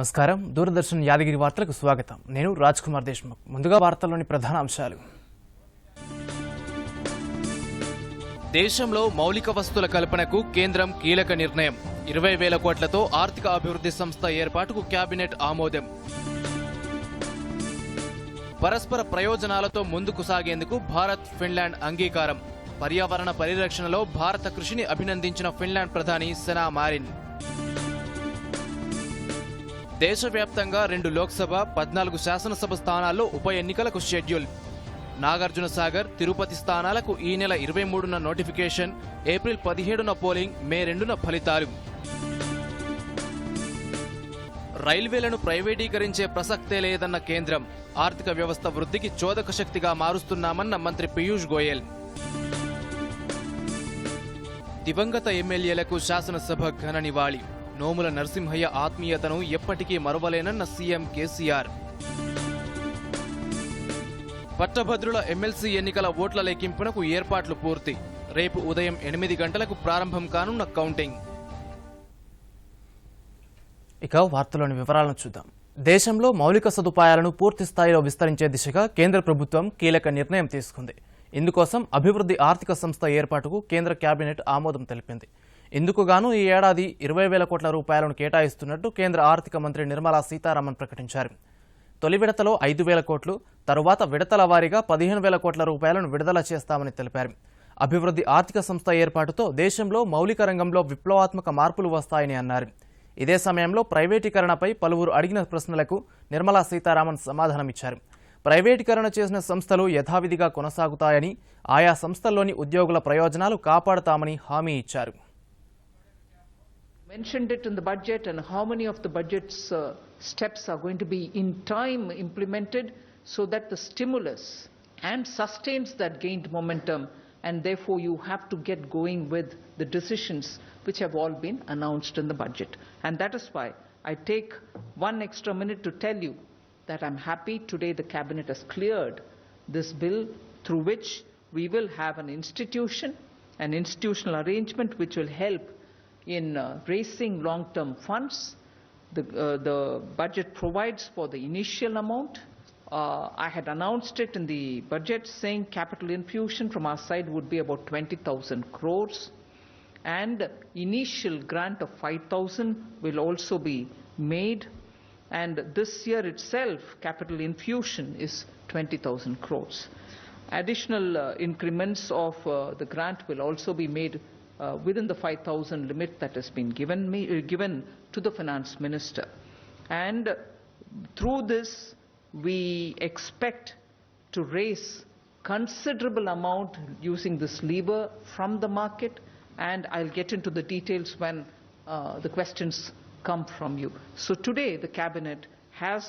నమస్కారం దూరదర్శన్ యాదగిరి వార్తలకు స్వాగతం నేను రాజ్ కుమార్ దేశ్ముఖ్ ముందుగా వార్తల్లోని ప్రధాన అంశాలు దేశంలో మౌలిక వస్తువుల కల్పనకు కేంద్రం కీలక నిర్ణయం 20,000 కోట్లతో ఆర్థిక అభివృద్ధి సంస్థ ఏర్పాటుకు కేబినెట్ ఆమోదం పరస్పర ప్రయోజనాలతో ముందుకు సాగేందుకు భారత్ ఫిన్లాండ్ అంగీకారం పర్యావరణ పరిరక్షణలో భారత కృషిని అభినందించిన ఫిన్లాండ్ ప్రధాని సెనా మారిన్ దేశవ్యాప్తంగా 2 లోక్సభ 14 శాసనసభ స్థానాల్లో ఉప ఎన్నికలకు షెడ్యూల్ నాగార్జున సాగర్ తిరుపతి స్థానాలకు ఈ నెల 23న నోటిఫికేషన్ ఏప్రిల్ 17న పోలింగ్ మే 2న ఫలితాలు రైల్వేలను ప్రైవేటీకరించే ప్రసక్తే లేదన్న కేంద్రం ఆర్థిక వ్యవస్థ వృద్ధికి చోదక శక్తిగా మారుస్తున్నామన్న మంత్రి పీయూష్ గోయల్ దివంగత ఎమ్మెల్యేలకు శాసనసభ ఘన నివాళి నోముల నరసింహయ్య ఆత్మీయతను ఎప్పటికీ మరువలేనన్న సీఎం కేసీఆర్ పట్టభద్రుల ఎమ్మెల్సీ ఎన్నికల ఓట్ల లెక్కింపునకు ఏర్పాట్లు పూర్తి రేపు ఉదయం 8 గంటలకు ప్రారంభం కానున్న కౌంటింగ్ ఇక వార్తలోని వివరాలను చూద్దాం దేశంలో మౌలిక సదుపాయాలను పూర్తి స్థాయిలో విస్తరించే దిశగా కేంద్ర ప్రభుత్వం కీలక నిర్ణయం తీసుకుంది ఇందుకోసం అభివృద్ధి ఆర్థిక సంస్థ ఏర్పాటుకు కేంద్ర కేబినెట్ ఆమోదం తెలిపింది ఇందుకుగాను ఈ ఏడాది 20,000 కోట్ల రూపాయలను కేటాయిస్తున్నట్టు కేంద్ర ఆర్థిక మంత్రి నిర్మలా సీతారామన్ ప్రకటించారు తొలి విడతలో 5,000 కోట్లు తరువాత విడతల వారీగా 15,000 కోట్ల రూపాయలను విడుదల చేస్తామని తెలిపారు అభివృద్ధి ఆర్థిక సంస్థ ఏర్పాటుతో దేశంలో మౌలిక రంగంలో విప్లవాత్మక మార్పులు వస్తాయని అన్నారు ఇదే సమయంలో ప్రైవేటీకరణపై పలువురు అడిగిన ప్రశ్నలకు నిర్మలా సీతారామన్ సమాధానమిచ్చారు ప్రైవేటీకరణ చేసిన సంస్థలు యథావిధిగా కొనసాగుతాయని ఆయా సంస్థల్లోని ఉద్యోగుల ప్రయోజనాలు కాపాడుతామని హామీ ఇచ్చారు Mentioned it in the budget and how many of the budget's steps are going to be in time implemented so that the stimulus and sustains that gained momentum, and therefore you have to get going with the decisions which have all been announced in the budget. And that is why I take one extra minute to tell you that I'm happy today the cabinet has cleared this bill through which we will have an institutional arrangement which will help in raising long-term funds. The budget provides for the initial amount. I had announced it in the budget saying capital infusion from our side would be about 20,000 crores and initial grant of 5,000 will also be made, and this year itself capital infusion is 20,000 crores. Additional increments of the grant will also be made within the 5,000 limit that has been given to the finance minister. And through this, we expect to raise considerable amount using this lever from the market, and I'll get into the details when the questions come from you. So today, the cabinet has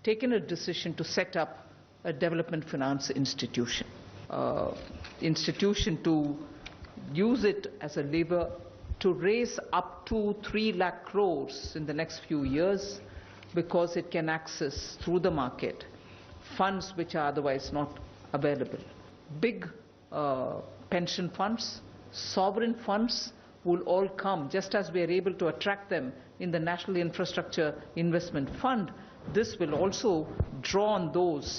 taken a decision to set up a development finance institution to use it as a lever to raise up to 3 lakh crores in the next few years, because it can access through the market funds which are otherwise not available. Big pension funds, sovereign funds will all come, just as we are able to attract them in the National Infrastructure Investment Fund. This will also draw on those,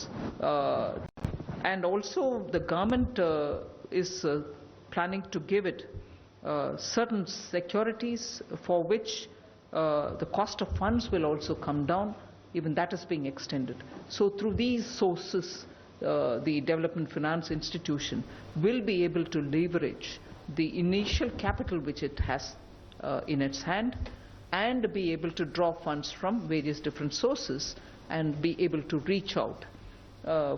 and also the government is planning to give it certain securities for which the cost of funds will also come down. Even that is being extended. So through these sources, the Development Finance Institution will be able to leverage the initial capital which it has in its hand and be able to draw funds from various different sources and be able to reach out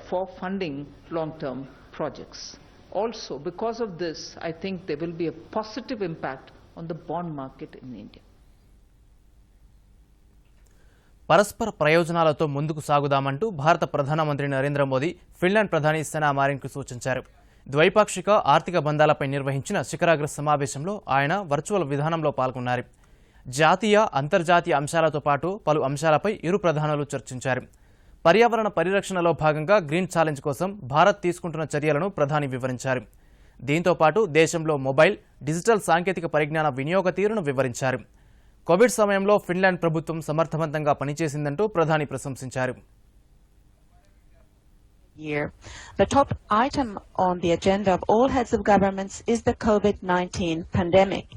for funding long-term projects. Also, because of this, I think there will be a positive impact on the bond market in India. పరస్పర ప్రయోజనాలతో ముందుకు సాగుదామంటూ భారత ప్రధానమంత్రి Narendra Modi Finland ప్రధాని సెనా మారిన్కు సూచించారు ద్వైపాక్షిక ఆర్థిక బంధాలపై నిర్వహించిన శిఖరాగ్ర సమావేశంలో ఆయన వర్చువల్ విధానంలో పాల్గొన్నారు జాతీయ అంతర్జాతీయ అంశాలతో పాటు పలు అంశాలపై ఇరు ప్రధానులు చర్చించారు పర్యావరణ పరిరక్షణలో భాగంగా గ్రీన్ ఛాలెంజ్ కోసం భారత్ తీసుకుంటున్న చర్యలను ప్రధాని వివరించారు దీంతో పాటు దేశంలో మొబైల్ డిజిటల్ సాంకేతిక పరిజ్ఞాన వినియోగ తీరును వివరించారు కోవిడ్ సమయంలో ఫిన్లాండ్ ప్రభుత్వం సమర్థవంతంగా పనిచేసిందంటూ ప్రధాని ప్రశంసించారు. Year. The top item on the agenda of all heads of governments is the COVID-19 pandemic.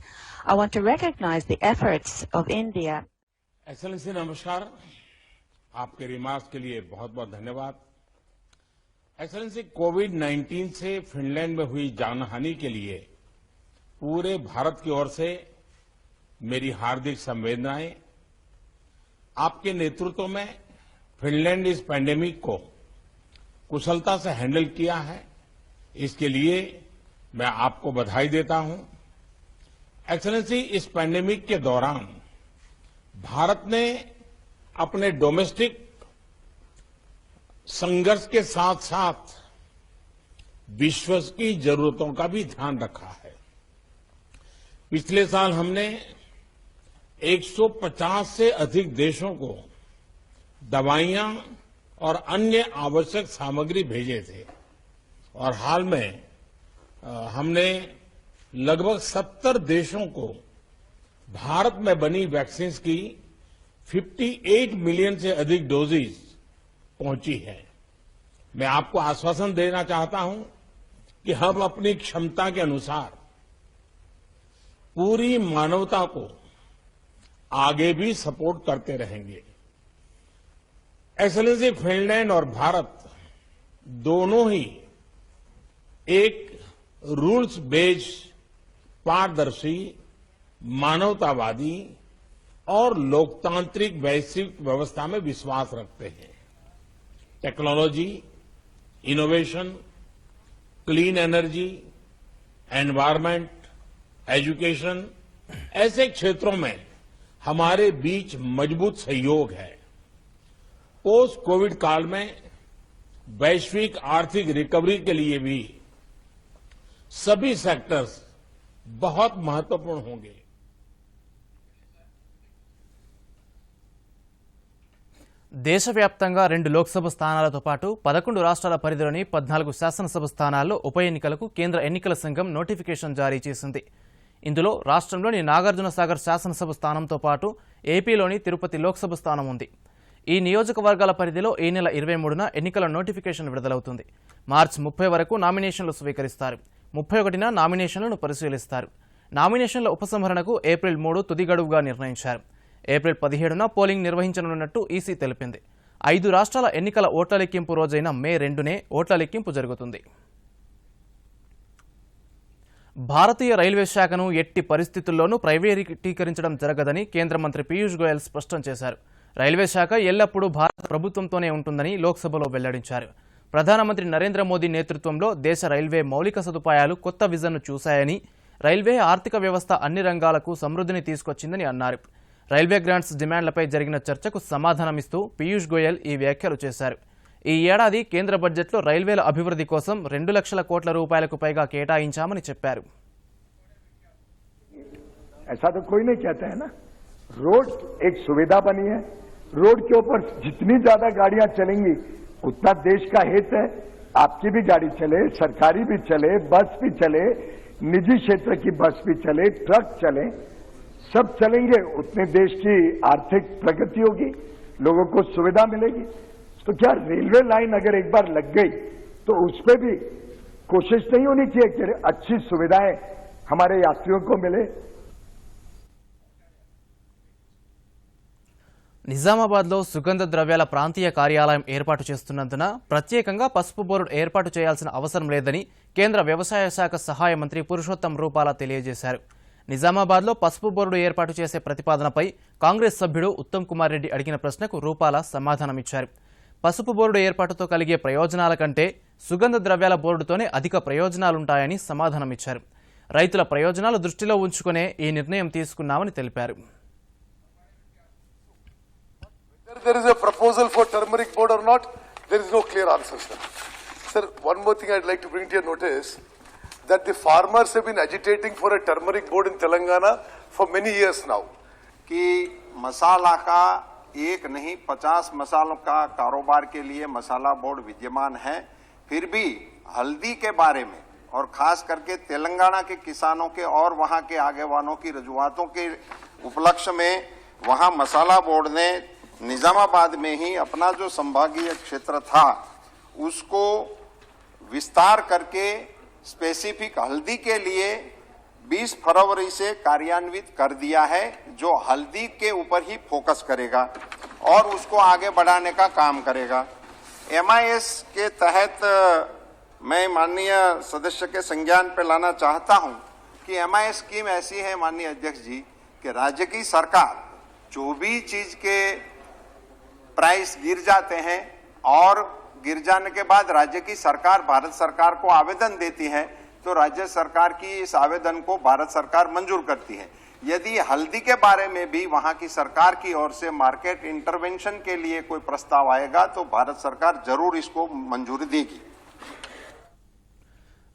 I want to recognize the efforts of India. Excellency नमस्कार. आपके रिमार्क्स के लिए बहुत बहुत धन्यवाद. एक्सेलेंसी, कोविड-19 से फिनलैंड में हुई जानहानि के लिए पूरे भारत की ओर से मेरी हार्दिक संवेदनाएं. आपके नेतृत्व में फिनलैंड इस पैंडेमिक को कुशलता से हैंडल किया है. इसके लिए मैं आपको बधाई देता हूं. एक्सेलेंसी, इस पैंडेमिक के दौरान भारत ने अपने डोमेस्टिक संघर्ष के साथ साथ विश्व की जरूरतों का भी ध्यान रखा है. पिछले साल हमने 150 से अधिक देशों को दवाइयां और अन्य आवश्यक सामग्री भेजे थे और हाल में हमने लगभग 70 देशों को भारत में बनी वैक्सीन की 58 मिलियन से अधिक डोजेज पहुंची है. मैं आपको आश्वासन देना चाहता हूं कि हम अपनी क्षमता के अनुसार पूरी मानवता को आगे भी सपोर्ट करते रहेंगे. एक्सेलेंसी, फिनलैंड और भारत दोनों ही एक रूल्स बेस्ड, पारदर्शी, मानवतावादी और लोकतांत्रिक वैश्विक व्यवस्था में विश्वास रखते हैं. Technology, innovation, clean energy, environment, education ऐसे क्षेत्रों में हमारे बीच मजबूत सहयोग है. पोस्ट कोविड काल में वैश्विक आर्थिक रिकवरी के लिए भी सभी सेक्टर्स बहुत महत्वपूर्ण होंगे. దేశవ్యాప్తంగా 2 లోక్సభ స్థానాలతో పాటు 11 రాష్ట్రాల పరిధిలోని 14 శాసనసభ స్థానాల్లో ఉప ఎన్నికలకు కేంద్ర ఎన్నికల సంఘం నోటిఫికేషన్ జారీ చేసింది. ఇందులో రాష్ట్రంలోని నాగార్జునసాగర్ శాసనసభ స్థానంతో పాటు ఏపీలోని తిరుపతి లోక్సభ స్థానం ఉంది. ఈ నియోజకవర్గాల పరిధిలో ఈ నెల 23న ఎన్నికల నోటిఫికేషన్ విడుదలవుతుంది. మార్చి 30 వరకు నామినేషన్లు స్వీకరిస్తారు. 31న నామినేషన్లను పరిశీలిస్తారు. నామినేషన్ల ఉపసంహరణకు ఏప్రిల్ 3 తుది గడువుగా నిర్ణయించారు. ఏప్రిల్ 17న పోలింగ్ నిర్వహించనున్నట్టు ఈసీ తెలిపింది. 5 రాష్ట్రాల ఎన్నికల ఓట్ల లెక్కింపు రోజైన మే 2నే ఓట్ల లెక్కింపు జరుగుతుంది. భారతీయ రైల్వే శాఖను ఎట్టి పరిస్థితుల్లోనూ ప్రైవేటీకరించడం జరగదని కేంద్ర మంత్రి పీయూష్ గోయల్ స్పష్టం చేశారు. రైల్వే శాఖ ఎల్లప్పుడూ భారత ప్రభుత్వంతోనే ఉంటుందని లోక్సభలో వెల్లడించారు. ప్రధానమంత్రి నరేంద్ర మోదీ నేతృత్వంలో దేశ రైల్వే మౌలిక సదుపాయాలు కొత్త విజన్ను చూశాయని, రైల్వే ఆర్థిక వ్యవస్థ అన్ని రంగాలకు సమృద్ధిని తీసుకొచ్చిందని అన్నారు. రైల్వే గ్రాంట్స్ డిమాండ్లపై జరిగిన చర్చకు సమాధానమిస్తూ పీయూష్ గోయల్ ఈ వ్యాఖ్యలు చేశారు. ఈ ఏడాది కేంద్ర బడ్జెట్లో రైల్వేల అభివృద్ధి కోసం 2 లక్షల కోట్ల రూపాయలకు పైగా కేటాయించామని చెప్పారు. ऐसा तो कोई नहीं कहता है ना. रोड एक सुविधा बनी है. रोड के ऊपर जितनी ज्यादा गाड़ियां चलेंगी उतना देश का हित है. आपकी भी गाड़ी चले, सरकारी भी चले, बस भी चले, निजी क्षेत्र की बस भी चले, ट्रक चले, सब चलेंगे उतने देश की आर्थिक प्रगति होगी, लोगों को सुविधा मिलेगी. तो क्या रेलवे लाइन अगर एक बार लग गई तो उस पर भी कोशिश नहीं होनी चाहिए कि अच्छी सुविधाएं हमारे यात्रियों को मिले. నిజామాబాద్లో సుగంధ ద్రవ్యాల ప్రాంతీయ కార్యాలయం ఏర్పాటు చేస్తున్నందున ప్రత్యేకంగా పసుపు బోర్డు ఏర్పాటు చేయాల్సిన అవసరం లేదని కేంద్ర వ్యవసాయ శాఖ సహాయ మంత్రి పురుషోత్తం రూపాల తెలియజేశారు. నిజామాబాద్లో పసుపు బోర్డు ఏర్పాటు చేసే ప్రతిపాదనపై కాంగ్రెస్ సభ్యుడు ఉత్తమ్ కుమార్ రెడ్డి అడిగిన ప్రశ్నకు రూపాల సమాధానమిచ్చారు. పసుపు బోర్డు ఏర్పాటుతో కలిగే ప్రయోజనాల కంటే సుగంధ ద్రవ్యాల బోర్డుతోనే అధిక ప్రయోజనాలుంటాయని సమాధానమిచ్చారు. రైతుల ప్రయోజనాలు దృష్టిలో ఉంచుకునే ఈ నిర్ణయం తీసుకున్నామని తెలిపారు. There is a proposal for turmeric board or not, there is no clear answer, sir. Sir, one more thing I'd like to bring to your notice, that the farmers have been agitating for a turmeric board in Telangana for many years now. कि मसाला का एक नहीं 50 मसालों का कारोबार के लिए मसाला board विद्यमान है. फिर भी हल्दी के बारे में और खास करके तेलंगाना के किसानों के और वहां के आगेवानों की रजुआतों के उपलक्ष्य में वहां मसाला बोर्ड ने निजामाबाद में ही अपना जो संभागीय क्षेत्र था उसको विस्तार करके स्पेसिफिक हल्दी के लिए 20 फरवरी से कार्यान्वित कर दिया है, जो हल्दी के ऊपर ही फोकस करेगा और उसको आगे बढ़ाने का काम करेगा। MIS के तहत मैं माननीय सदस्य के संज्ञान पे लाना चाहता हूं कि MIS स्कीम ऐसी है माननीय अध्यक्ष जी कि राज्य की सरकार जो भी चीज के प्राइस गिर जाते हैं और गिर जाने के बाद राज्य की सरकार भारत सरकार को आवेदन देती है तो राज्य सरकार की इस आवेदन को भारत सरकार मंजूर करती है। यदि हल्दी के बारे में भी वहां की सरकार की ओर से मार्केट इंटरवेंशन के लिए कोई प्रस्ताव आएगा तो भारत सरकार जरूर इसको मंजूरी देगी।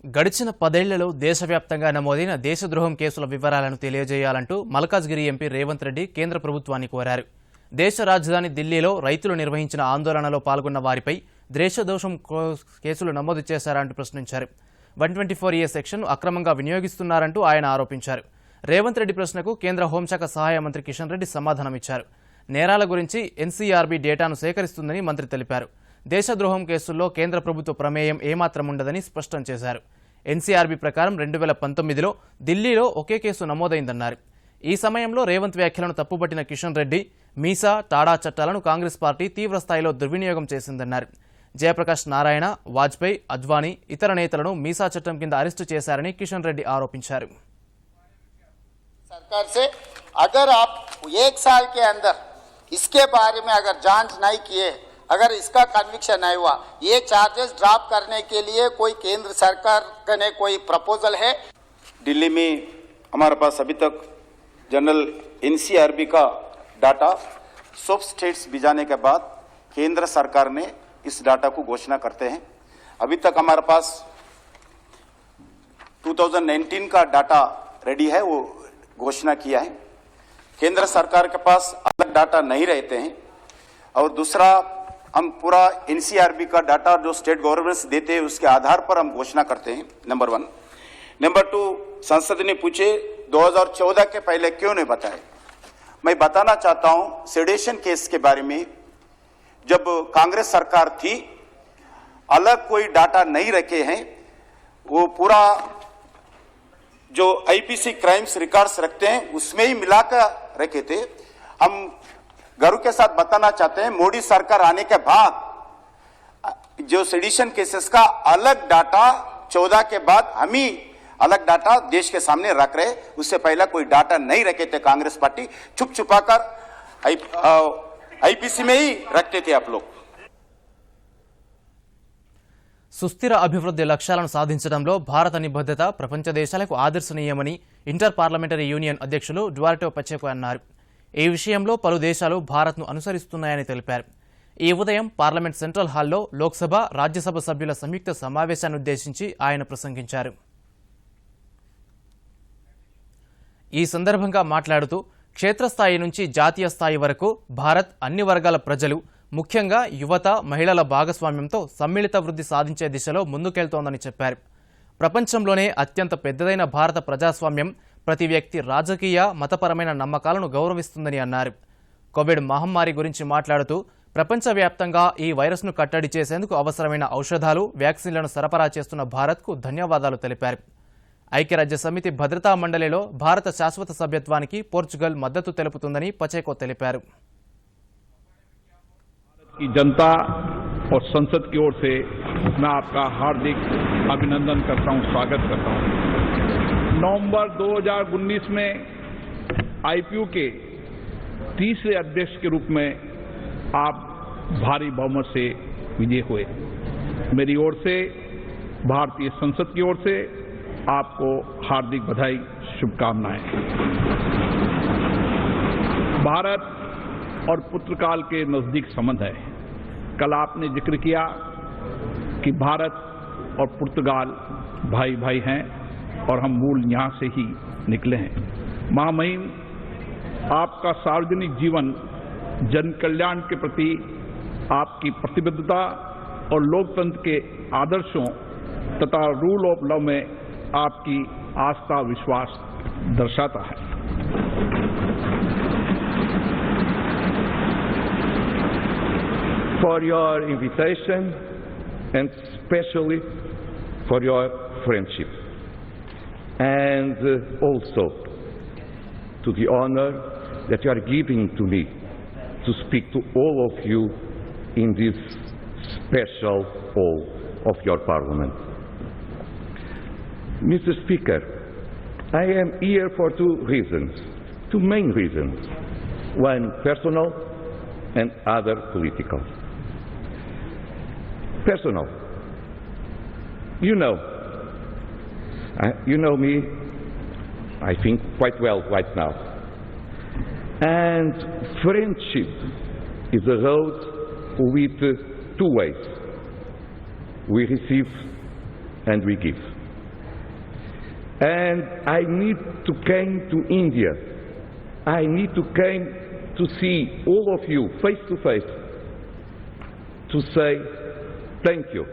గడిచిన 10 ఏళ్లలో దేశవ్యాప్తంగా నమోదైన దేశద్రోహం కేసుల వివరాలను తెలియజేయాలంటూ మల్కాజ్గిరి ఎంపీ రేవంత్ రెడ్డి కేంద్ర ప్రభుత్వాన్ని కోరారు. దేశ రాజధాని ఢిల్లీలో రైతులు నిర్వహించిన ఆందోళనలో పాల్గొన్న వారిపై దేశద్రోహం కేసులు నమోదు చేశారంటూ ప్రశ్నించారు. 124A సెక్షన్ను అక్రమంగా వినియోగిస్తున్నారంటూ ఆయన ఆరోపించారు. రేవంత్ రెడ్డి ప్రశ్నకు కేంద్ర హోంశాఖ సహాయ మంత్రి కిషన్ రెడ్డి సమాధానమిచ్చారు. నేరాల గురించి NCRB డేటాను సేకరిస్తుందని మంత్రి తెలిపారు. దేశద్రోహం కేసుల్లో కేంద్ర ప్రభుత్వ ప్రమేయం ఏమాత్రం ఉండదని స్పష్టం చేశారు. NCRB ప్రకారం 2019లో ఢిల్లీలో ఒకే కేసు నమోదైందన్నారు. ఈ సమయంలో రేవంత్ వ్యాఖ్యలను తప్పుపట్టిన కిషన్ రెడ్డి మీసా టాడా చట్టాలను కాంగ్రెస్ పార్టీ తీవ్రస్థాయిలో దుర్వినియోగం చేసిందన్నారు. జయప్రకాష్ నారాయణ, వాజ్పేయి, అద్వానీ ఇతర నేతలను మీసా చట్టం కింద అరెస్టు చేశారని కిషన్ రెడ్డి ఆరోపించారు. सरकार से अगर आप 1 साल के अंदर इसके बारे में अगर जांच नहीं किए, अगर इसका कन्विक्शन नहीं हुआ, ये चार्जेस ड्रॉप करने के लिए कोई केंद्र सरकार ने कोई प्रपोजल है? दिल्ली में हमारे पास अभी तक जनरल NCRB का डाटा सब स्टेट्स भिजाने के बाद केंद्र सरकार ने इस डाटा को घोषणा करते हैं। अभी तक हमारे पास 2019 का डाटा रेडी है, वो घोषणा किया है। केंद्र सरकार के पास अलग डाटा नहीं रहते हैं। और दूसरा, हम पूरा NCRB का डाटा जो स्टेट गवर्नमेंट्स देते हैं उसके आधार पर हम घोषणा करते हैं, नंबर 1। नंबर 2, संसद ने पूछे 2014 के पहले क्यों नहीं बताए। मैं बताना चाहता हूं सेडेशन केस के बारे में, जब कांग्रेस सरकार थी अलग कोई डाटा नहीं रखे हैं, वो पूरा जो IPC क्राइम्स रिकॉर्ड्स रखते हैं उसमें ही मिलाकर रखे थे। हम गर्व के साथ बताना चाहते हैं मोदी सरकार आने के बाद जो सेडिशन केसेस का अलग डाटा 14 के बाद हम ही अलग डाटा देश के सामने रख रहे, उससे पहले कोई डाटा नहीं रखे थे। कांग्रेस पार्टी छुप छुपाकर IPC में ही रखते थे आप लोग। సుస్థిర అభివృద్ధి లక్ష్యాలను సాధించడంలో భారత నిబద్ధత ప్రపంచ దేశాలకు ఆదర్శనీయమని ఇంటర్ పార్లమెంటరీ యూనియన్ అధ్యక్షులు డ్వార్టో పచేకో అన్నారు. ఈ విషయంలో పలు దేశాలు భారత్ను అనుసరిస్తున్నాయని తెలిపారు. ఈ ఉదయం పార్లమెంట్ సెంట్రల్ హాల్లో లోక్సభ, రాజ్యసభ సభ్యుల సంయుక్త సమావేశాన్ని ఉద్దేశించి ఆయన ప్రసంగించారు. ఈ సందర్భంగా మాట్లాడుతూ క్షేత్రస్థాయి నుంచి జాతీయ స్థాయి వరకు భారత్ అన్ని వర్గాల ప్రజలు, ముఖ్యంగా యువత, మహిళల భాగస్వామ్యంతో సమ్మిళిత వృద్ధి సాధించే దిశలో ముందుకెళ్తోందని చెప్పారు. ప్రపంచంలోనే అత్యంత పెద్దదైన భారత ప్రజాస్వామ్యం ప్రతి వ్యక్తి రాజకీయ, మతపరమైన నమ్మకాలను గౌరవిస్తుందని అన్నారు. కోవిడ్ మహమ్మారి గురించి మాట్లాడుతూ ప్రపంచవ్యాప్తంగా ఈ వైరస్ను కట్టడి చేసేందుకు అవసరమైన ఔషధాలు, వ్యాక్సిన్లను సరఫరా చేస్తున్న భారత్కు ధన్యవాదాలు తెలిపారు. ఐక్యరాజ్య సమితి భద్రతా మండలిలో భారత శాశ్వత సభ్యత్వానికి పోర్చుగల్ మద్దతు తెలుపుతుందని పచేకో తెలిపారు. की जनता और संसद की ओर से मैं आपका हार्दिक अभिनंदन करता हूं, स्वागत करता हूं। नवंबर 2019 में IPU के तीसरे अध्यक्ष के रूप में आप भारी बहुमत से विजयी हुए। मेरी ओर से, भारतीय संसद की ओर से आपको हार्दिक बधाई, शुभकामनाएं। भारत और पुर्तगाल के नजदीक संबंध है। कल आपने जिक्र किया कि भारत और पुर्तगाल भाई भाई हैं और हम मूल यहां से ही निकले हैं। महामहिम, आपका सार्वजनिक जीवन, जन कल्याण के प्रति आपकी प्रतिबद्धता और लोकतंत्र के आदर्शों तथा रूल ऑफ लॉ में आपकी आस्था, विश्वास दर्शाता है। for your invitation and especially for your friendship, and also to the honor that you are giving to me to speak to all of you in this special hall of your Parliament. Mr. Speaker, I am here for two main reasons, one personal and other political. Personal. You know me, I think, quite well right now. And friendship is a road with two ways. We receive and we give. And I need to come to India. I need to come to see all of you face to face to say thank you.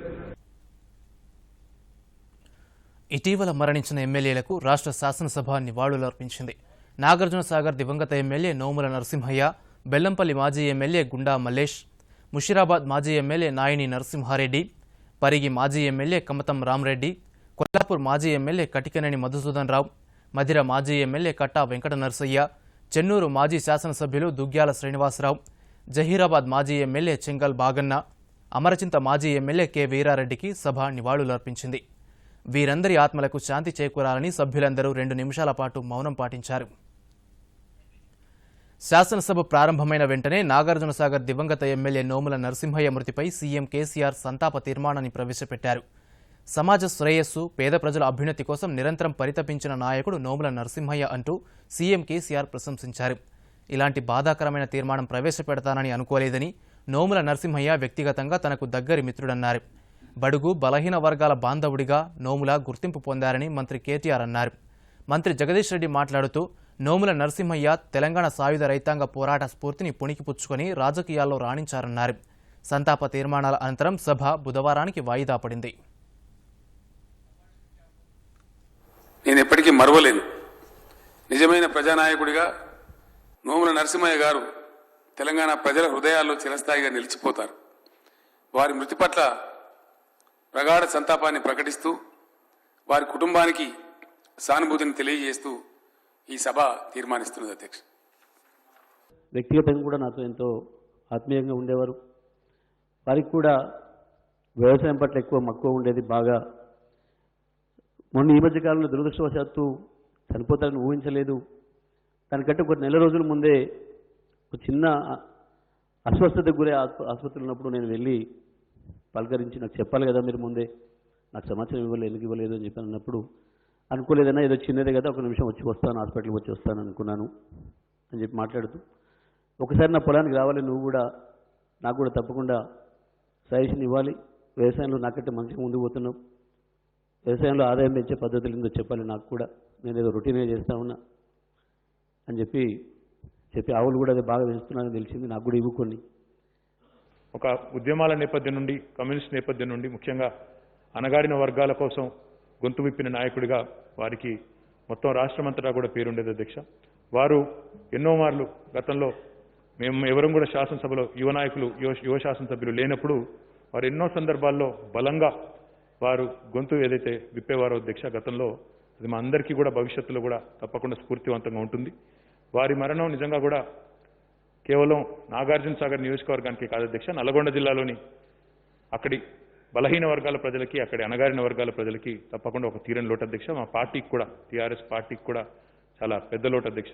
ఇటీవల మరణించిన ఎమ్మెల్యేలకు రాష్ట్ర శాసనసభ నివాళులర్పించింది. నాగార్జున సాగర్ దివంగత MLA నోముల నరసింహయ్య, బెల్లంపల్లి మాజీ MLA గుండా మల్లేష్, ముషిరాబాద్ మాజీ MLA Nayani Narasimha Reddy, Parigi మాజీ ఎమ్మెల్యే కమతం రామరెడ్డి, కొల్లాపూర్ మాజీ ఎమ్మెల్యే కటికనేని మధుసూదన్ రావు, మధిర మాజీ ఎమ్మెల్యే కట్టా వెంకట నరసయ్య, చెన్నూరు మాజీ శాసనసభ్యులు దుగ్గ్యాల శ్రీనివాసరావు, జహీరాబాద్ మాజీ ఎమ్మెల్యే చెంగల్ బాగన్న, అమరచింత మాజీ ఎమ్మెల్యే కె వీరారెడ్డికి సభ నివాళులర్పించింది. వీరందరి ఆత్మలకు శాంతి చేకూరాలని సభ్యులందరూ 2 నిమిషాల పాటు మౌనం పాటించారు. శాసనసభ ప్రారంభమైన వెంటనే నాగార్జునసాగర్ దివంగత ఎమ్మెల్యే నోముల నరసింహయ్య మృతిపై సీఎం కేసీఆర్ సంతాప తీర్మానాన్ని ప్రవేశపెట్టారు. సమాజ శ్రేయస్సు, పేద ప్రజల అభ్యున్నతి కోసం నిరంతరం పరితపించిన నాయకుడు నోముల నరసింహయ్య అంటూ సీఎం కేసీఆర్ ప్రశంసించారు. ఇలాంటి బాధాకరమైన తీర్మానం ప్రవేశపెడతానని అనుకోలేదని, నోముల నరసింహయ్య వ్యక్తిగతంగా తనకు దగ్గరి మిత్రుడన్నారు. బడుగు బలహీన వర్గాల బాంధవుడిగా నోముల గుర్తింపు పొందారని మంత్రి కేటీఆర్ అన్నారు. మంత్రి జగదీష్ రెడ్డి మాట్లాడుతూ నోముల నరసింహయ్య తెలంగాణ సాయుధ రైతాంగ పోరాట స్ఫూర్తిని పుణికిపుచ్చుకొని రాజకీయాల్లో రాణించారన్నారు. సంతాప తీర్మానాల అనంతరం సభ బుధవారానికి వాయిదా పడింది. నేను ఎప్పటికీ మరవలేను. నిజమైన ప్రజానాయకుడిగా నోముల నరసింహయ్య గారు తెలంగాణ ప్రజల హృదయాల్లో చిరస్థాయిగా నిలిచిపోతారు. వారి మృతి పట్ల ప్రగాఢ సంతాపాన్ని ప్రకటిస్తూ వారి కుటుంబానికి సానుభూతిని తెలియజేస్తూ ఈ సభ తీర్మానిస్తున్నది. అధ్యక్ష, వ్యక్తిగతంగా కూడా నాతో ఎంతో ఆత్మీయంగా ఉండేవారు. వారికి కూడా వ్యవసాయం పట్ల ఎక్కువ మక్కువ ఉండేది. బాగా మొన్న ఈ మధ్యకాలంలో దురదృష్టవశాత్తు చనిపోతారని ఊహించలేదు. దానికంటే ఒక నెల రోజుల ముందే ఒక చిన్న అస్వస్థతకు గురే ఆసుపత్రిలో ఉన్నప్పుడు నేను వెళ్ళి పలకరించి, నాకు చెప్పాలి కదా మీరు ముందే, నాకు సమాచారం ఇవ్వలేదు, ఎందుకు ఇవ్వలేదు అని చెప్పి అన్నప్పుడు, అనుకోలేదన్నా ఏదో చిన్నదే కదా, ఒక నిమిషం వచ్చి వస్తాను, హాస్పిటల్కి వచ్చి వస్తాను అనుకున్నాను అని చెప్పి మాట్లాడుతూ, ఒకసారి నా పొలానికి రావాలి, నువ్వు కూడా నాకు కూడా తప్పకుండా సజెషన్ ఇవ్వాలి, వ్యవసాయంలో నాకంటే మంచిగా ముందుకు పోతున్నావు, వ్యవసాయంలో ఆదాయం పెంచే పద్ధతులు ఏందో చెప్పాలి నాకు కూడా, నేను ఏదో రొటీన్గా చేస్తా ఉన్నా అని చెప్పి ఆవులు కూడా అదే బాగా పెంచుతున్నానని తెలిసింది. నాకు కూడా ఇవ్వుకొని ఒక ఉద్యమాల నేపథ్యం నుండి, కమ్యూనిస్ట్ నేపథ్యం నుండి, ముఖ్యంగా అణగారిన వర్గాల కోసం గొంతు విప్పిన నాయకుడిగా వారికి మొత్తం రాష్ట్రమంతటా కూడా పేరుండేది. అధ్యక్ష, వారు ఎన్నో మార్లు గతంలో మేము ఎవరం కూడా శాసనసభలో యువ నాయకులు, యువ శాసనసభ్యులు లేనప్పుడు వారు ఎన్నో సందర్భాల్లో బలంగా వారు గొంతు ఏదైతే విప్పేవారో అధ్యక్ష, గతంలో అది మా అందరికీ కూడా భవిష్యత్తులో కూడా తప్పకుండా స్ఫూర్తివంతంగా ఉంటుంది. వారి మరణం నిజంగా కూడా కేవలం నాగార్జున సాగర్ నియోజకవర్గానికి కాదు అధ్యక్ష, నల్గొండ జిల్లాలోని అక్కడి బలహీన వర్గాల ప్రజలకి, అక్కడి అణగారిన వర్గాల ప్రజలకి తప్పకుండా ఒక తీరని లోటు అధ్యక్ష. మా పార్టీకి కూడా, టీఆర్ఎస్ పార్టీకి కూడా చాలా పెద్ద లోటు అధ్యక్ష.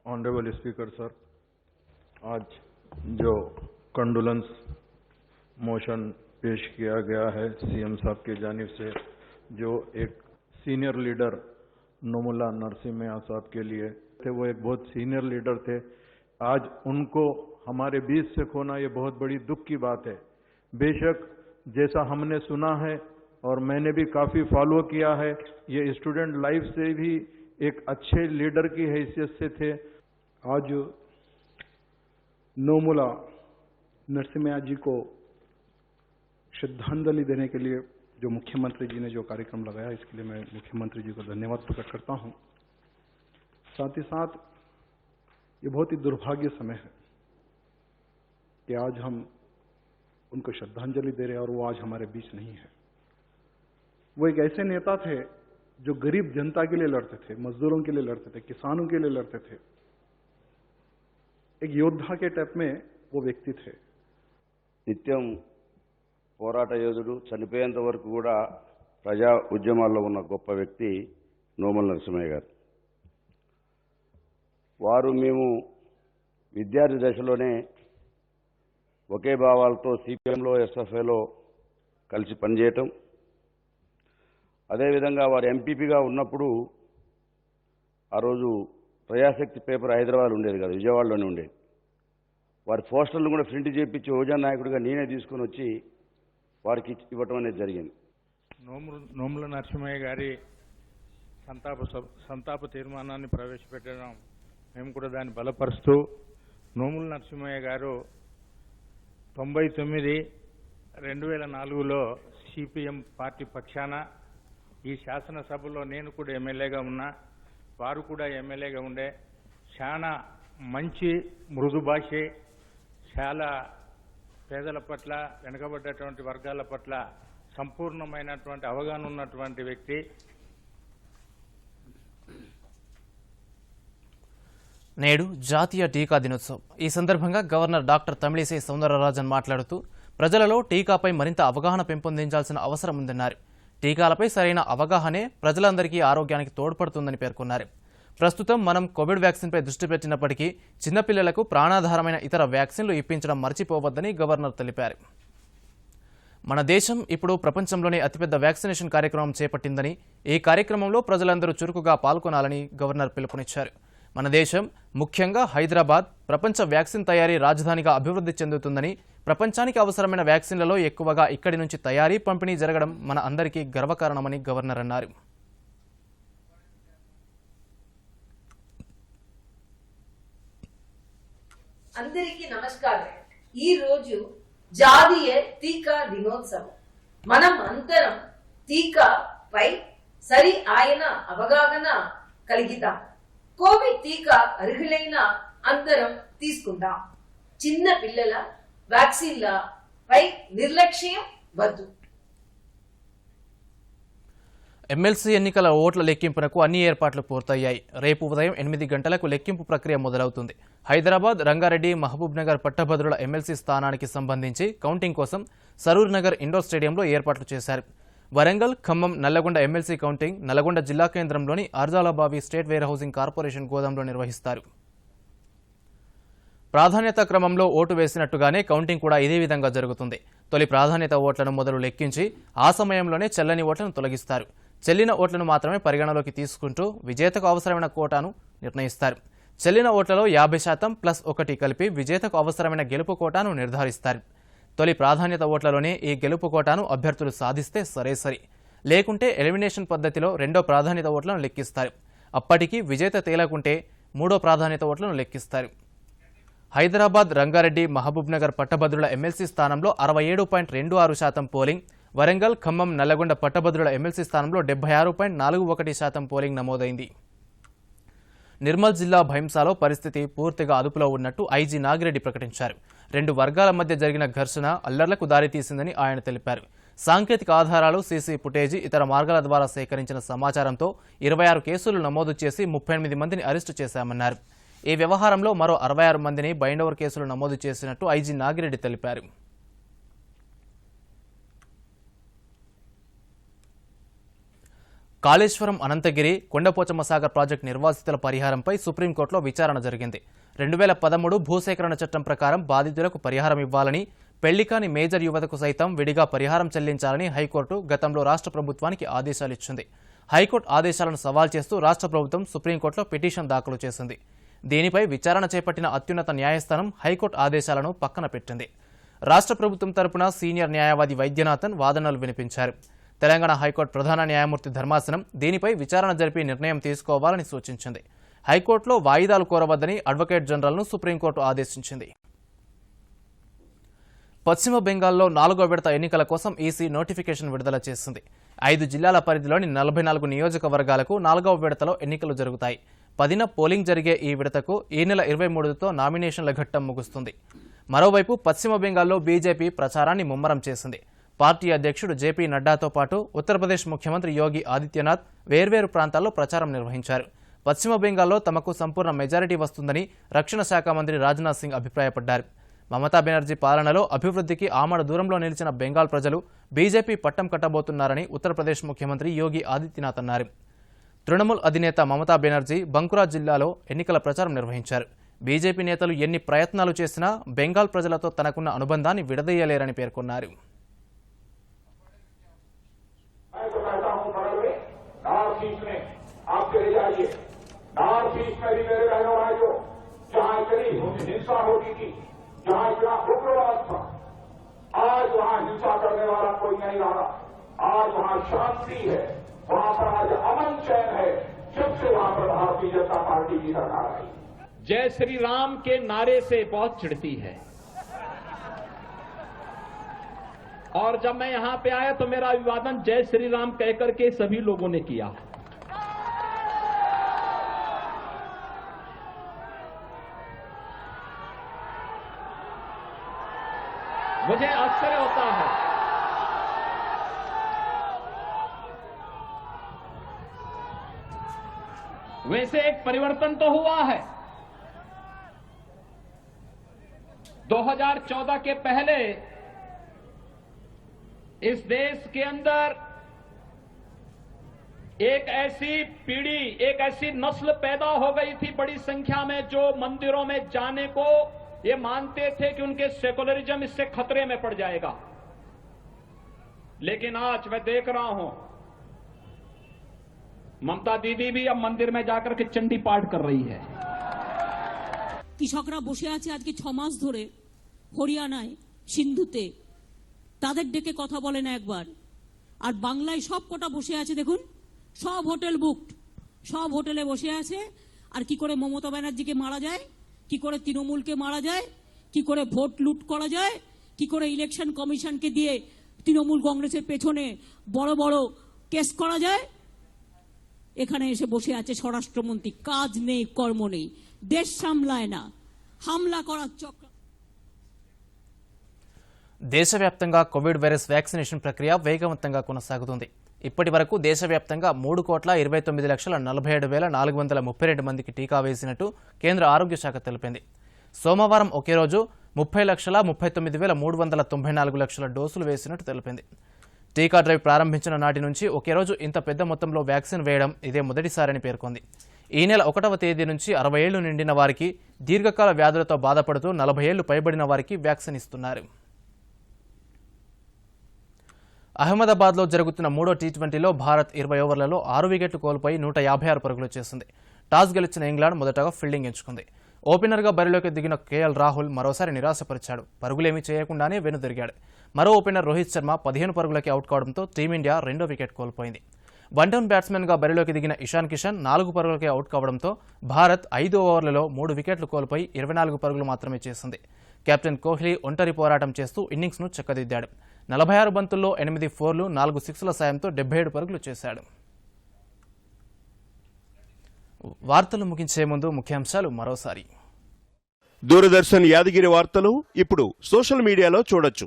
ऑनरेबल स्पीकर सर, आज जो कंडोलेंस मोशन पेश किया गया है सीएम साहब की जानिब से, जो एक सीनियर लीडर नोमुला नरसिम्हा साहब के लिए थे, वो एक बहुत सीनियर लीडर थे, आज उनको हमारे बीच से खोना ये बहुत बड़ी दुख की बात है। बेशक जैसा हमने सुना है और मैंने भी काफ़ी फॉलो किया है, ये स्टूडेंट लाइफ से भी एक अच्छे लीडर की हैसियत से थे। आज नोमुला नरसिम्हा जी को श्रद्धांजलि देने के लिए जो मुख्यमंत्री जी ने जो कार्यक्रम लगाया, इसके लिए मैं मुख्यमंत्री जी को धन्यवाद प्रकट करता हूं। साथ ही साथ ये बहुत ही दुर्भाग्य समय है कि आज हम उनको श्रद्धांजलि दे रहे हैं और वो आज हमारे बीच नहीं है। वो एक ऐसे नेता थे जो गरीब जनता के लिए लड़ते थे, मजदूरों के लिए लड़ते थे, किसानों के लिए लड़ते थे। एक योद्धा के टाइप में वो व्यक्ति थे। నిత్యం పోరాట యోధుడు, చనిపోయేంత వరకు కూడా ప్రజా ఉద్యమాల్లో ఉన్న గొప్ప వ్యక్తి నోముల నరసింహయ్య గారు. వారు మేము విద్యార్థి దశలోనే ఒకే భావాలతో సిపిఎంలో, ఎస్ఎఫ్ఐలో కలిసి పనిచేయటం, అదేవిధంగా వారు ఎంపీపీగా ఉన్నప్పుడు ఆ రోజు ప్రజాశక్తి పేపర్ హైదరాబాద్ ఉండేది కాదు, విజయవాడలోనే ఉండేది. వారి పోస్టర్లను కూడా ప్రింట్ చేయించి యువజన నాయకుడిగా నేనే తీసుకుని వచ్చి వారికి ఇవ్వటం అనేది జరిగింది. నోముల నరసింహయ్య గారి సంతాప తీర్మానాన్ని ప్రవేశపెట్టడం మేము కూడా దాన్ని బలపరుస్తూ, నోముల నరసింహయ్య గారు 99-2004లో సిపిఎం పార్టీ పక్షాన ఈ శాసనసభలో నేను కూడా ఎమ్మెల్యేగా ఉన్నా, వారు కూడా ఎమ్మెల్యేగా ఉండే, చాలా మంచి మృదు భాషే, చాలా పేదల పట్ల, వెనుకబడ్డటువంటి వర్గాల పట్ల సంపూర్ణమైనటువంటి అవగాహన ఉన్నటువంటి వ్యక్తి. నేడు జాతీయ టీకా దినోత్సవం. ఈ సందర్భంగా గవర్నర్ డాక్టర్ తమిళిసై సౌందరరాజన్ మాట్లాడుతూ ప్రజలలో టీకాపై మరింత అవగాహన పెంపొందించాల్సిన అవసరం ఉందన్నారు. టీకాలపై సరైన అవగాహనే ప్రజలందరికీ ఆరోగ్యానికి తోడ్పడుతుందని పేర్కొన్నారు. ప్రస్తుతం మనం కోవిడ్ వ్యాక్సిన్పై దృష్టి పెట్టినప్పటికీ చిన్నపిల్లలకు ప్రాణాధారమైన ఇతర వ్యాక్సిన్లు ఇప్పించడం మర్చిపోవద్దని గవర్నర్ తెలిపారు. మన దేశం ఇప్పుడు ప్రపంచంలోనే అతిపెద్ద వ్యాక్సినేషన్ కార్యక్రమం చేపట్టిందని, ఈ కార్యక్రమంలో ప్రజలందరూ చురుకుగా పాల్గొనాలని గవర్నర్ పిలుపునిచ్చారు. మన దేశం, ముఖ్యంగా హైదరాబాద్, ప్రపంచ వ్యాక్సిన్ తయారీ రాజధానిగా అభివృద్ధి చెందుతుందని, ప్రపంచానికి అవసరమైన వ్యాక్సిన్లలో ఎక్కువగా ఇక్కడి నుంచి తయారీ, పంపిణీ జరగడం మన అందరికీ గర్వకారణమని గవర్నర్ అన్నారు. అందరికీ నమస్కారం. ఈ రోజు జాతీయ టీకా దినోత్సవం. మనం అందరం టీకాపై సరి అయిన అవగాహన కలిగిద్దాం. కోవిడ్ టీకా అర్హులైన అందరం తీసుకుందాం. చిన్న పిల్లల వ్యాక్సిన్లపై నిర్లక్ష్యం వద్దు. ఎమ్మెల్సీ ఎన్నికల ఓట్ల లెక్కింపునకు అన్ని ఏర్పాట్లు పూర్తయ్యాయి. రేపు ఉదయం 8 గంటలకు లెక్కింపు ప్రక్రియ మొదలవుతుంది. హైదరాబాద్, రంగారెడ్డి, మహబూబ్ నగర్ పట్టభద్రుల ఎమ్మెల్సీ స్థానానికి సంబంధించి కౌంటింగ్ కోసం సరూర్ నగర్ ఇండోర్ స్టేడియంలో ఏర్పాట్లు చేశారు. వరంగల్, ఖమ్మం, నల్లగొండ ఎమ్మెల్సీ కౌంటింగ్ నల్లగొండ జిల్లా కేంద్రంలోని ఆర్జాలాబావి స్టేట్ వేర్ హౌసింగ్ కార్పొరేషన్ గోదాంలో నిర్వహిస్తారు. ప్రాధాన్యత క్రమంలో ఓటు వేసినట్టుగానే కౌంటింగ్ కూడా ఇదే విధంగా జరుగుతుంది. తొలి ప్రాధాన్యత ఓట్లను మొదలు లెక్కించి ఆ సమయంలోనే చెల్లని ఓట్లను తొలగిస్తారు. చెల్లిన ఓట్లను మాత్రమే పరిగణలోకి తీసుకుంటూ విజేతకు అవసరమైన కోటాను నిర్ణయిస్తారు. చెల్లిన ఓట్లలో 50% + 1 కలిపి విజేతకు అవసరమైన గెలుపు కోటాను నిర్ధారిస్తారు. తొలి ప్రాధాన్యత ఓట్లలోనే ఈ గెలుపు కోటాను అభ్యర్థులు సాధిస్తే సరే, లేకుంటే ఎలిమినేషన్ పద్ధతిలో రెండో ప్రాధాన్యత ఓట్లను లెక్కిస్తారు. అప్పటికి విజేత తేలకుంటే మూడో ప్రాధాన్యత ఓట్లను లెక్కిస్తారు. హైదరాబాద్, రంగారెడ్డి, మహబూబ్ నగర్ పట్టభద్రుల ఎమ్మెల్సీ స్థానంలో 67.26% పోలింగ్, వరంగల్, ఖమ్మం, నల్లగొండ పట్టభద్రుల ఎమ్మెల్సీ స్థానంలో 76.41% పోలింగ్ నమోదైంది. నిర్మల్ జిల్లా భైంసాలో పరిస్థితి పూర్తిగా అదుపులో ఉన్నట్టు ఐజీ నాగిరెడ్డి ప్రకటించారు. 2 వర్గాల మధ్య జరిగిన ఘర్షణ అల్లర్లకు దారితీసిందని ఆయన తెలిపారు. సాంకేతిక ఆధారాలు, సీసీ ఫుటేజీ, ఇతర మార్గాల ద్వారా సేకరించిన సమాచారంతో 26 కేసులు నమోదు చేసి 38 మందిని అరెస్టు చేశామన్నారు. ఈ వ్యవహారంలో మరో 66 మందిని బైండోవర్ కేసులు నమోదు చేసినట్టు ఐజీ నాగిరెడ్డి తెలిపారు. కాళేశ్వరం, అనంతగిరి, కొండపోచమ్మ సాగర్ ప్రాజెక్టు నిర్వాసితుల పరిహారంపై సుప్రీంకోర్టులో విచారణ జరిగింది. 2013 భూసేకరణ చట్టం ప్రకారం బాధితులకు పరిహారం ఇవ్వాలని, పెళ్లికాని మేజర్ యువతకు సైతం విడిగా పరిహారం చెల్లించాలని హైకోర్టు గతంలో రాష్ట్ర ప్రభుత్వానికి ఆదేశాలిచ్చింది. హైకోర్టు ఆదేశాలను సవాల్ చేస్తూ రాష్ట్ర ప్రభుత్వం సుప్రీంకోర్టులో పిటిషన్ దాఖలు చేసింది. దీనిపై విచారణ చేపట్టిన అత్యున్నత న్యాయస్థానం హైకోర్టు ఆదేశాలను పక్కన పెట్టింది. రాష్ట్ర ప్రభుత్వం తరపున సీనియర్ న్యాయవాది వైద్యనాథన్ వాదనలు వినిపించారు. తెలంగాణ హైకోర్టు ప్రధాన న్యాయమూర్తి ధర్మాసనం దీనిపై విచారణ జరిపి నిర్ణయం తీసుకోవాలని సూచించింది. హైకోర్టులో వాయిదాలు కోరవద్దని అడ్వకేట్ జనరల్ను సుప్రీంకోర్టు ఆదేశించింది. పశ్చిమ బెంగాల్లో 4వ విడత ఎన్నికల కోసం ఈసీ నోటిఫికేషన్ విడుదల చేసింది. 5 జిల్లాల పరిధిలోని 44 నియోజకవర్గాలకు 4వ విడతలో ఎన్నికలు జరుగుతాయి. 10న పోలింగ్ జరిగే ఈ విడతకు ఈ నెల 23తో నామినేషన్ల ఘట్టం ముగుస్తుంది. మరోవైపు పశ్చిమ బెంగాల్లో బీజేపీ ప్రచారాన్ని ముమ్మరం చేసింది. పార్టీ అధ్యక్షుడు జేపీ నడ్డాతో పాటు ఉత్తరప్రదేశ్ ముఖ్యమంత్రి యోగి ఆదిత్యనాథ్ వేర్వేరు ప్రాంతాల్లో ప్రచారం నిర్వహించారు. పశ్చిమ బెంగాల్లో తమకు సంపూర్ణ మెజారిటీ వస్తుందని రక్షణ శాఖ మంత్రి రాజ్నాథ్ సింగ్ అభిప్రాయపడ్డారు. మమతా బెనర్జీ పాలనలో అభివృద్ధికి ఆమడ దూరంలో నిలిచిన బెంగాల్ ప్రజలు బీజేపీ పట్టం కట్టబోతున్నారని ఉత్తరప్రదేశ్ ముఖ్యమంత్రి యోగి ఆదిత్యనాథ్ అన్నారు. తృణమూల్ అధినేత మమతా బెనర్జీ బంకురా జిల్లాలో ఎన్నికల ప్రచారం నిర్వహించారు. బీజేపీ నేతలు ఎన్ని ప్రయత్నాలు చేసినా బెంగాల్ ప్రజలతో తనకున్న అనుబంధాన్ని విడదీయలేరని పేర్కొన్నారు. नॉर्थ ईस्ट में भी मेरे बहनों भाइयों जहां इतनी हिंसा होती थी, जहां इतना उग्रवाद था, आज वहां हिंसा करने वाला कोई नहीं रहा। आज वहां शांति है, वहां पर आज अमन चैन है, जब से वहां पर भारतीय जनता पार्टी की सरकार आई। जय श्री राम के नारे से बहुत चिढ़ती है, और जब मैं यहां पे आया तो मेरा अभिवादन जय श्री राम कहकर के सभी लोगों ने किया। मुझे आश्चर्य होता है, वैसे एक परिवर्तन तो हुआ है। 2014 के पहले इस देश के अंदर एक ऐसी पीढ़ी, एक ऐसी नस्ल पैदा हो गई थी बड़ी संख्या में, जो मंदिरों में जाने को ये मानते थे कि उनके सेकुलरिज्म इससे खतरे में पड़ जाएगा। लेकिन आज मैं देख रहा हूं ममता दीदी भी अब मंदिर में जाकर के चंडी पाठ कर रही है। কৃষকরা বসে আছে আজকে 6 মাস ধরে হরিয়ানায় সিন্ধুতে, তাদের ডেকে কথা বলে না একবার। আর বাংলায় সব কটা বসে আছে, দেখুন সব হোটেল বুকড, সব হোটেলে বসে আছে। আর কি করে মমতা ব্যানার্জিকে মারা যায়, কি করে তৃণমূলকে মারা যায়, কি করে ভোট লুট করা যায়, কি করে ইলেকশন কমিশনকে দিয়ে তৃণমূল কংগ্রেসের পেছনে বড় বড় কেস করা যায়। এখানে এসে বসে আছে স্বরাষ্ট্রমন্ত্রী, কাজ নেই কর্ম নেই, দেশ সামলায় না, হামলা করার চক্র। దేశవ్యాప్తంగా కోవిడ్ వైరస్ వ్యాక్సినేషన్ ప్రక్రియ వేగవంతంగా కొనసాగుతుంది. ఇప్పటి వరకు దేశవ్యాప్తంగా 3,29,47,432 మందికి టీకా వేసినట్టు కేంద్ర ఆరోగ్య శాఖ తెలిపింది. సోమవారం ఒకే రోజు 30,39,394 డోసులు వేసినట్టు తెలిపింది. టీకా డ్రైవ్ ప్రారంభించిన నాటి నుంచి ఒకే రోజు ఇంత పెద్ద మొత్తంలో వ్యాక్సిన్ వేయడం ఇదే మొదటిసారని పేర్కొంది. ఈ నెల 1వ తేదీ నుంచి 60 ఏళ్లు నిండిన వారికి, దీర్ఘకాల వ్యాధులతో బాధపడుతూ 40 ఏళ్లు పైబడిన వారికి వ్యాక్సిన్ ఇస్తున్నారు. అహ్మదాబాద్లో జరుగుతున్న 3వ టీ20లో భారత్ 20 ఓవర్లలో 6 వికెట్లు కోల్పోయి 156 పరుగులు చేసింది. టాస్ గెలిచిన ఇంగ్లాండ్ మొదటగా ఫీల్డింగ్ ఎంచుకుంది. ఓపెనర్గా బరిలోకి దిగిన కేఎల్ రాహుల్ మరోసారి నిరాశపరిచాడు. పరుగులేమీ చేయకుండానే వెనుదిరిగాడు. మరో ఓపెనర్ రోహిత్ శర్మ 15 పరుగులకి అవుట్ కావడంతో టీమిండియా 2వ వికెట్ కోల్పోయింది. వన్డౌన్ బ్యాట్స్మెన్గా బరిలోకి దిగిన ఇషాన్ కిషన్ 4 పరుగులకి అవుట్ కావడంతో భారత్ 5 ఓవర్లలో 3 వికెట్లు కోల్పోయి 24 పరుగులు మాత్రమే చేసింది. కెప్టెన్ కోహ్లీ ఒంటరి పోరాటం చేస్తూ ఇన్నింగ్స్ను చక్కదిద్దాడు. 46 బంతుల్లో 8 ఫోర్లు, 4 సిక్స్ల సాయంతో 77 పరుగులు చేశాడు. వార్తలు ముగించే ముందు ముఖ్యాంశాలు మరోసారి. దూరదర్శన్ యాదగిరి వార్తలు ఇప్పుడు సోషల్ మీడియాలో చూడొచ్చు.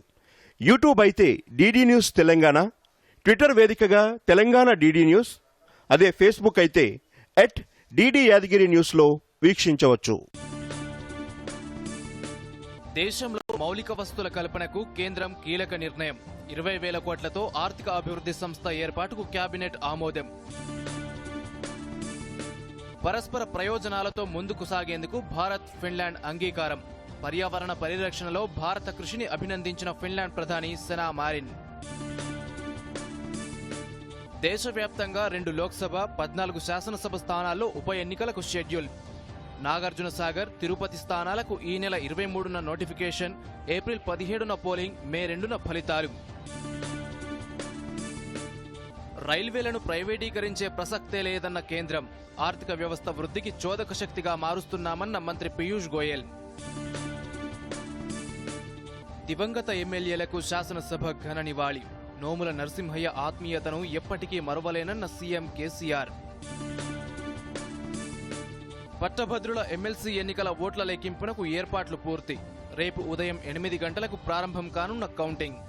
యూట్యూబ్ అయితే డీడీ న్యూస్ తెలంగాణ, ట్విట్టర్ వేదికగా తెలంగాణ డీడీ న్యూస్, అదే ఫేస్బుక్ అయితే @DD యాదగిరి న్యూస్లో వీక్షించవచ్చు. దేశంలో మౌలిక వస్తువుల కల్పనకు కేంద్రం కీలక నిర్ణయం. 20,000 కోట్లతో ఆర్థిక అభివృద్ధి సంస్థ ఏర్పాటుకు కేబినెట్ ఆమోదం. పరస్పర ప్రయోజనాలతో ముందుకు సాగేందుకు భారత్, ఫిన్లాండ్ అంగీకారం. పర్యావరణ పరిరక్షణలో భారత కృషిని అభినందించిన ఫిన్లాండ్ ప్రధాని సెనా మారిన్. దేశవ్యాప్తంగా 2 లోక్సభ, 14 శాసనసభ స్థానాల్లో ఉప ఎన్నికలకు షెడ్యూల్. నాగార్జున సాగర్, తిరుపతి స్థానాలకు ఈ నెల 23న నోటిఫికేషన్, ఏప్రిల్ 17న పోలింగ్, మే 2న ఫలితాలు. రైల్వేలను ప్రైవేటీకరించే ప్రసక్తే లేదన్న కేంద్రం. ఆర్థిక వ్యవస్థ వృద్ధికి చోదక శక్తిగా మారుస్తున్నామన్న మంత్రి పీయూష్ గోయల్. దివంగత ఎమ్మెల్యేలకు శాసనసభ ఘన నివాళి. నోముల నరసింహయ్య ఆత్మీయతను ఎప్పటికీ మరువలేనన్న సీఎం కేసీఆర్. పట్టభద్రుల ఎమ్మెల్సీ ఎన్నికల ఓట్ల లెక్కింపునకు ఏర్పాట్లు పూర్తి. రేపు ఉదయం 8 గంటలకు ప్రారంభం కానున్న కౌంటింగ్.